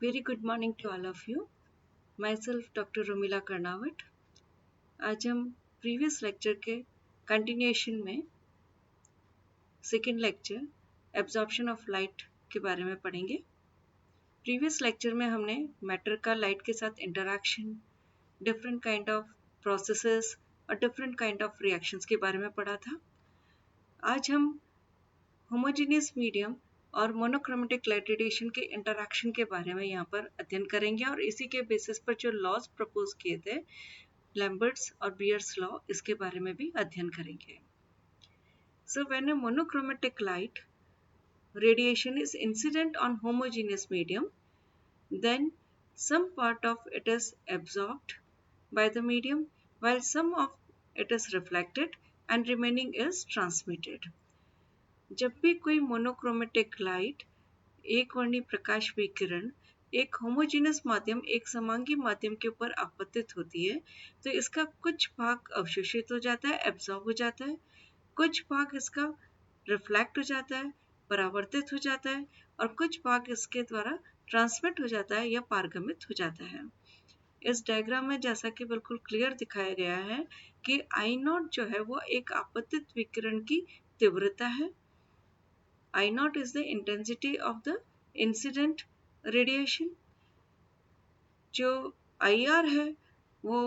Very good morning to all of you. Myself Dr. Rumila Karnawat. आज हम previous lecture के continuation में second lecture absorption of light के बारे में पढ़ेंगे। प्रीवियस लेक्चर में हमने मैटर का लाइट के साथ interaction, different kind of processes और डिफरेंट काइंड ऑफ रिएक्शंस के बारे में पढ़ा था। आज हम होमोजेनियस मीडियम और मोनोक्रोमेटिक लाइट रेडिएशन के इंटरैक्शन के बारे में यहाँ पर अध्ययन करेंगे और इसी के बेसिस पर जो लॉज प्रपोज किए थे लैम्बर्ट्स और बियर्स लॉ, इसके बारे में भी अध्ययन करेंगे। So when a monochromatic light radiation is incident on homogeneous medium, then some part of it is absorbed by the medium while some of it is reflected and remaining is transmitted. जब भी कोई monochromatic light, एक वर्णी प्रकाश विकिरण एक homogeneous माध्यम, एक समांगी माध्यम के ऊपर आपतित होती है, तो इसका कुछ भाग अवशोषित हो जाता है, एब्जॉर्ब हो जाता है, कुछ भाग इसका रिफ्लेक्ट हो जाता है, परावर्तित हो जाता है और कुछ भाग इसके द्वारा ट्रांसमिट हो जाता है या पारगमित हो जाता है। इस डायग्राम में जैसा कि बिल्कुल क्लियर दिखाया गया है कि आई नॉट जो है वो एक आपतित विकिरण की तीव्रता है। I naught is the intensity of the incident radiation. जो IR है वो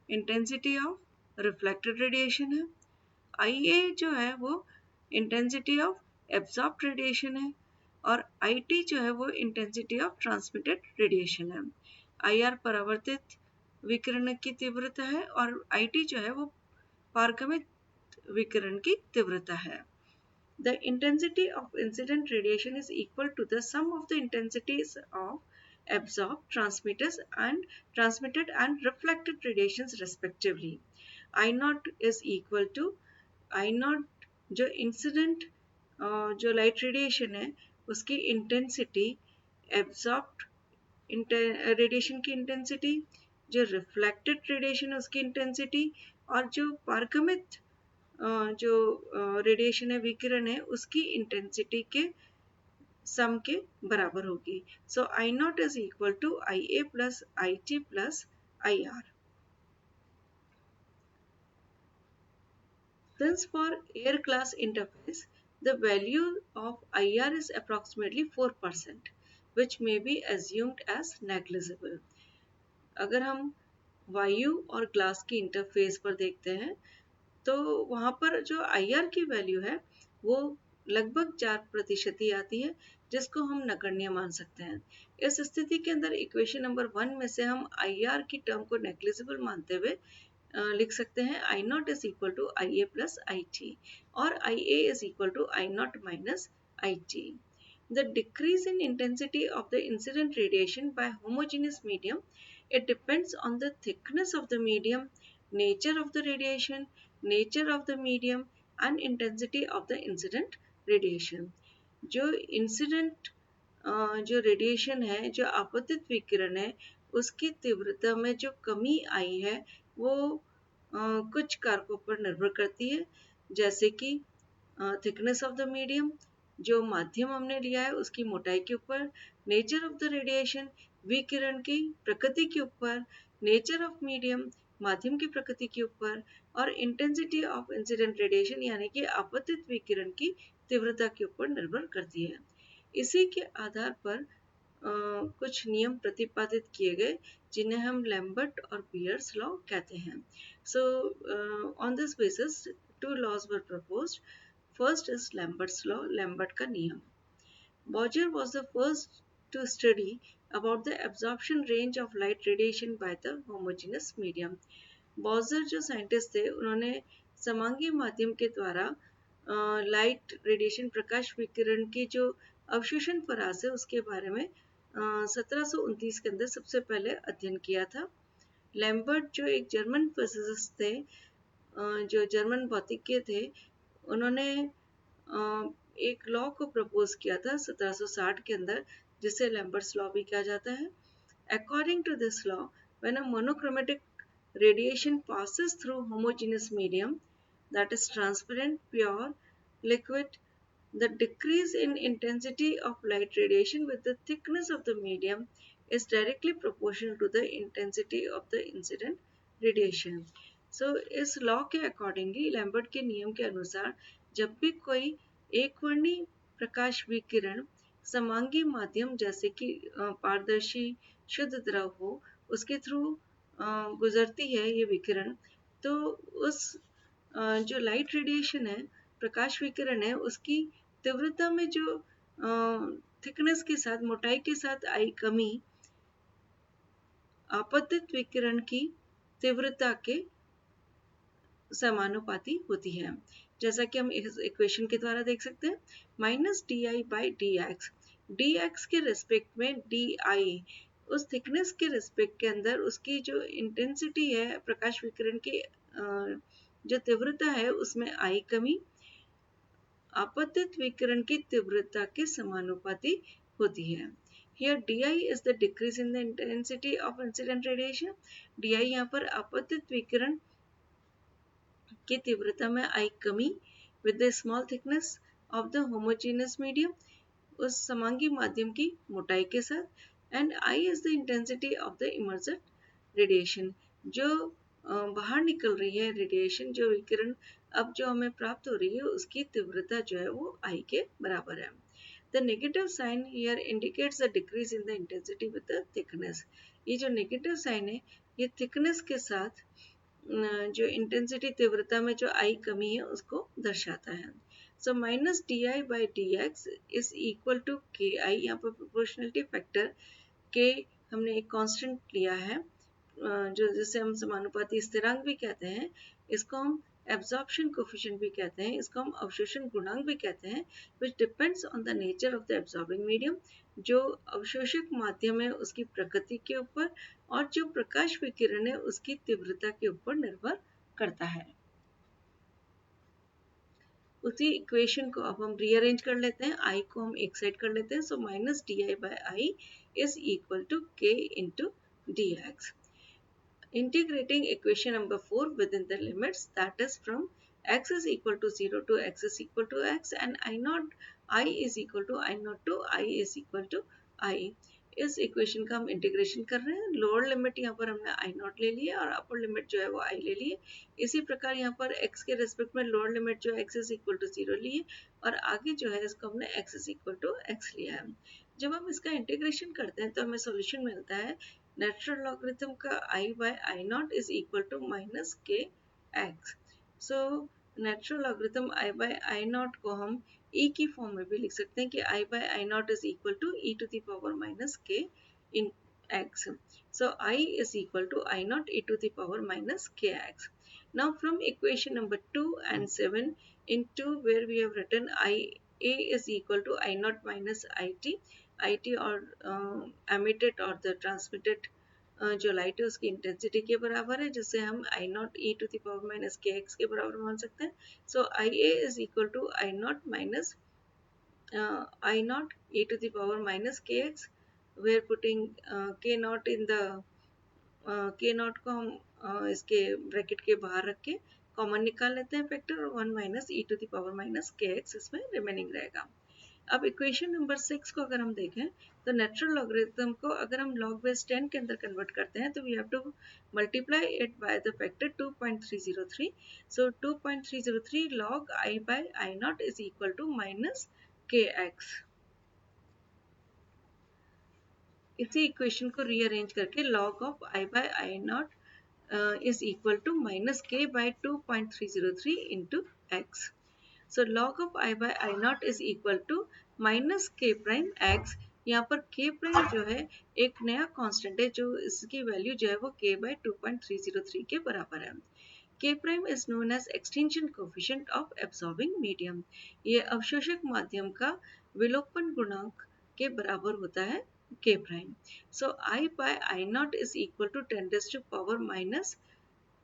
intensity of reflected radiation है। IA जो है वो intensity of absorbed radiation है और IT जो है वो intensity of transmitted radiation है। IR परावर्तित विकिरण की तीव्रता है और IT जो है वो पारगमित विकिरण की तीव्रता है। The intensity of incident radiation is equal to the sum of the intensities of absorbed, transmitted and reflected radiations respectively. I naught is equal to I naught जो incident जो light radiation है उसकी intensity, absorbed radiation की intensity, जो reflected radiation उसकी intensity और जो पारगमित जो रेडिएशन है, विकिरण है, उसकी इंटेंसिटी के सम के बराबर होगी। So I not is equal to I A plus I T plus I R. Since for air class interface, the value of IR is approximately 4%, which may be assumed as negligible. अगर हम वायु और glass की interface पर देखते हैं तो वहाँ पर जो IR की वैल्यू है वो लगभग 4% ही आती है, जिसको हम नगण्य मान सकते हैं। इस स्थिति के अंदर इक्वेशन नंबर 1 में से हम IR की टर्म को नेग्लिजिबल मानते हुए लिख सकते हैं I naught is equal to IA plus IT और IA is equal to I naught minus IT. The decrease in intensity of the incident radiation by homogeneous medium, it depends on the thickness of the medium, nature of the radiation, nature of the medium and intensity of the incident radiation. जो incident जो radiation है, जो आपतित विकिरण है, उसकी तीव्रता में जो कमी आई है वो कुछ कारकों पर निर्भर करती है, जैसे कि थिकनेस ऑफ द मीडियम, जो माध्यम हमने लिया है उसकी मोटाई के ऊपर, नेचर ऑफ द रेडिएशन, विकिरण की प्रकृति के ऊपर, नेचर ऑफ मीडियम, माध्यम की प्रकृति के ऊपर और इंटेंसिटी ऑफ इंसिडेंट रेडिएशन यानी कि आपतित विकिरण की तीव्रता के ऊपर निर्भर करती है। इसी के आधार पर कुछ नियम प्रतिपादित किए गए जिन्हें हम लैम्बर्ट और बियर्स लॉ कहते हैं। So on this basis two laws were proposed. First is Lambert's law, Lambert का नियम। Boger was the first to study about the absorption range of light radiation by the homogeneous medium. बॉजर जो scientist थे उन्होंने समांगी माध्यम के द्वारा light radiation प्रकाश विकिरण की जो अवशोषण परास है उसके बारे में 1729 के अंदर सबसे पहले अध्ययन किया था। लैम्बर्ट जो एक जर्मन फिजिसिस्ट थे, जो जर्मन भौतिकी थे, उन्होंने एक लॉ को प्रपोज किया था 1760 के अंदर, जिसे लैम्बर्ट्स लॉ भी कहा जाता है। According to this law, when a monochromatic radiation passes through homogeneous medium, that is transparent, pure, liquid, the decrease in intensity of light radiation with the thickness of the medium is directly proportional to the intensity of the incident radiation. So इस law के accordingly Lambert के नियम के अनुसार जब भी कोई एक वर्णी प्रकाश विकिरण समांगी माध्यम जैसे कि पारदर्शी शुद्ध द्रव हो उसके थ्रू गुजरती है ये विकिरण, तो उस जो लाइट रेडिएशन है, प्रकाश विकिरण है, उसकी तीव्रता में जो थिकनेस के साथ, मोटाई के साथ आई कमी आपतित विकिरण की तीव्रता के समानुपाती होती है। जैसा कि हम इस इक्वेशन के द्वारा देख सकते हैं, minus D I by D x, D x के रेस्पेक्ट में डी आई, उस थिकनेस के रेस्पेक्ट के अंदर उसकी जो इंटेंसिटी है प्रकाश विकिरण की जो तीव्रता है उसमें आई कमी आपतित विकिरण की तीव्रता के समानुपाती होती है। Here di is the decrease in the intensity of incident radiation. di यहाँ पर आपतित विकिरण की तीव्रता में आई कमी with the small thickness of the homogeneous medium, उस समांगी माध्यम की मोटाई के साथ, and I is the intensity of the emergent radiation, जो बाहर निकल रही है रेडिएशन, जो विकिरण अब जो हमें प्राप्त हो रही है उसकी तीव्रता जो है वो I के बराबर है। The negative sign here indicates the decrease in the intensity with the thickness. ये जो negative sign है ये thickness के साथ जो इंटेंसिटी तीव्रता में जो आई कमी है उसको दर्शाता है। So minus D I by D X is equal to K I, यहाँ पर प्रोपोर्शनलिटी फैक्टर के हमने एक कांस्टेंट लिया है जो जिसे हम समानुपाती स्थिरांक भी कहते हैं, इसको हम एब्जॉर्प्शन कोफिशिएंट भी कहते हैं, इसको हम अवशोषण गुणांक भी कहते हैं, which depends on the nature of the absorbing medium, जो अवशोषक माध्यम है उसकी प्रकृति के ऊपर और जो प्रकाश विकिरण है उसकी तीव्रता के ऊपर निर्भर करता है। उसी इक्वेशन को अब हम रीअरेंज कर लेते हैं, आई को हम एक साइड कर लेते हैं, so minus D I by I is equal to k into d x. Integrating equation number 4 within the limits, that is from x is equal to 0 to x is equal to x and I naught I is equal to I naught to I is equal to I, इस equation का हम integration कर रहे हैं। Lower limit यहाँ पर हमने आई not ले ली है और अपर लिमिट जो है वो आई ले ली है। इसी प्रकार यहाँ पर x के रेस्पेक्ट में लोअर लिमिट जो x इज इक्वल टू 0 ली है और आगे जो है इसको हमने x is equal to x लिया है। जब हम इसका इंटीग्रेशन करते हैं तो हमें सॉल्यूशन मिलता है नेचुरल लॉगरिथम का i by I not is equal to minus के x. So natural logarithm i by I not को हम e की फॉर्म में भी लिख सकते हैं कि i by I not is equal to e to the power minus K in x. So I is equal to I naught e to the power minus kx. Now from equation number 2 and 7 in 2 where we have written I a is equal to I naught minus it और emitted और the transmitted जो light है उसकी intensity के बराबर है, जिससे हम I not e to the power minus के एक्स के बराबर मान सकते हैं। So I A is equal to I not minus I not e to the power minus के x, where putting k not in the k not को हम इसके ब्रैकेट के बाहर रख के कॉमन निकाल लेते हैं फैक्टर, और 1 minus E to the power minus के एक्स इसमें रिमेनिंग रहेगा। अब इक्वेशन नंबर 6 को अगर हम देखें तो नेचुरल लॉगरिथम को अगर हम log बेस 10 के अंदर कन्वर्ट करते हैं तो we have to multiply it by the factor 2.303। So 2.303 log i by I not is equal to minus के एक्स। इसी इक्वेशन को रीअरेंज करके log of i by I not is equal to minus k by 2.303 into x. So log of I by I naught is equal to minus k prime x। यहाँ पर k prime जो है एक नया constant है जो इसकी value जो है वो k by 2.303 के बराबर है। k prime is known as extinction coefficient of absorbing medium। ये अवशोषक माध्यम का विलोपन गुणांक के बराबर होता है k prime। So I by I naught is equal to 10 raised to power minus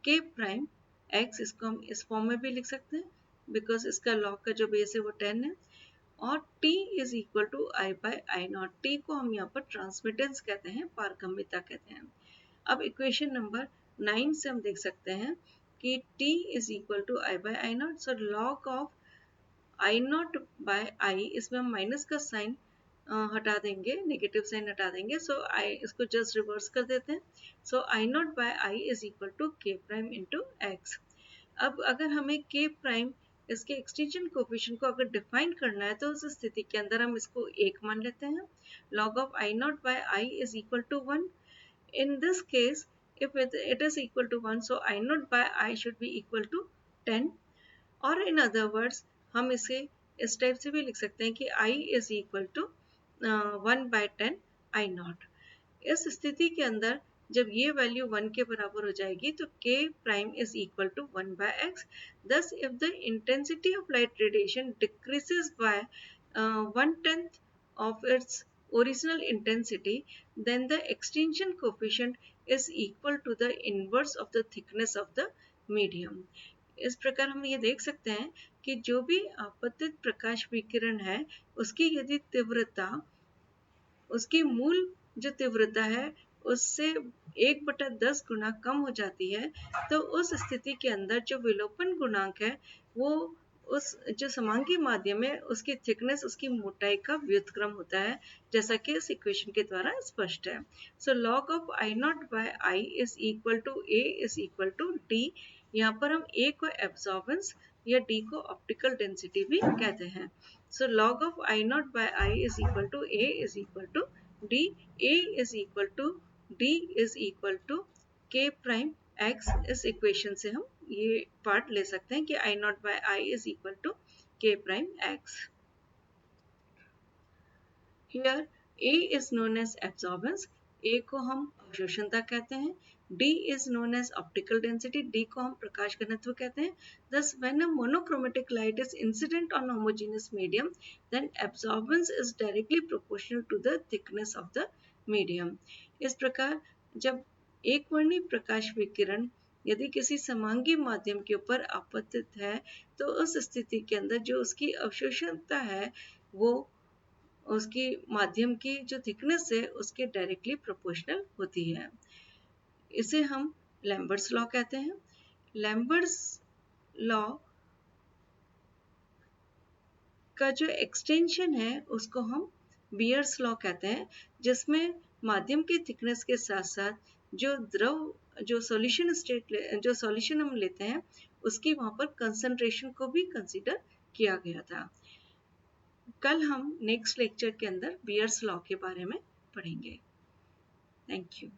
k prime x, इसको हम इस फॉर्म में भी लिख सकते हैं बिकॉज इसका लॉग का जो बेस है वो 10 है, और t is equal to I by I not. t को हम यहाँ पर ट्रांसमिटेंस कहते हैं, पारगम्यता कहते हैं। अब इक्वेशन नंबर 9 से हम देख सकते हैं कि t is equal to I by I not. So log of I not by I, इसमें हम माइनस का साइन हटा देंगे, नेगेटिव साइन हटा देंगे, सो आई इसको जस्ट रिवर्स कर देते हैं। So I not by I is equal to k prime into x. अब अगर हमें के प्राइम इसके एक्सटेंशन कोफिशिएंट को अगर डिफाइन करना है तो उस स्थिति के अंदर हम इसको 1 मान लेते हैं। Log of I not by I is equal to 1। In this case, if it is equal to 1, so I naught by I should be equal to 10. और in other words, हम इसे इस टाइप से भी लिख सकते हैं कि I is equal to 1 by 10 I naught। इस स्थिति के अंदर जब ये वैल्यू 1 के बराबर हो जाएगी तो k prime is equal to 1 by x। Thus, if the intensity of light radiation decreases by 1/10 of its original intensity, then the extinction coefficient is equal to the inverse of the thickness of the medium। इस प्रकार हम ये देख सकते हैं कि जो भी आपतित प्रकाश विकिरण है उसकी यदि तीव्रता उसकी मूल जो तीव्रता है उससे 1/10 गुना कम हो जाती है तो उस स्थिति के अंदर जो विलोपन गुणांक है वो उस जो समांगी माध्यम है उसकी थिकनेस उसकी मोटाई का व्युत्क्रम होता है, जैसा कि इस इक्वेशन के द्वारा स्पष्ट है। So log of I not by I is equal to A is equal to D. यहाँ पर हम ए को एब्जॉर्बेंस या डी को ऑप्टिकल डेंसिटी भी कहते हैं। So log of I naught by I is equal to A is equal to D. A is equal to D is equal to K prime X। इस इक्वेशन से हम ये part ले सकते हैं कि I naught by I is equal to K prime X। Here A is known as absorbance, A को हम अवशोषणता कहते हैं, D is known as optical density, D को हम प्रकाश घनत्व कहते हैं। Thus, when a monochromatic light is incident on homogeneous medium, then absorbance is directly proportional to the thickness of the medium। इस प्रकार जब एक वर्णी प्रकाश विकिरण यदि किसी समांगी माध्यम के ऊपर आपतित है तो उस स्थिति के अंदर जो उसकी अवशोषणता है वो उसकी माध्यम की जो थिकनेस है उसके डायरेक्टली प्रोपोर्शनल होती है। इसे हम लैम्बर्ट्स लॉ कहते हैं। लैम्बर्ट्स लॉ का जो एक्सटेंशन है उसको हम बियर्स लॉ कहते हैं, जिसमें माध्यम की थिकनेस के साथ साथ जो द्रव जो सॉल्यूशन हम लेते हैं उसकी वहां पर कंसंट्रेशन को भी कंसीडर किया गया था। कल हम नेक्स्ट लेक्चर के अंदर बियर्स लॉ के बारे में पढ़ेंगे। Thank you.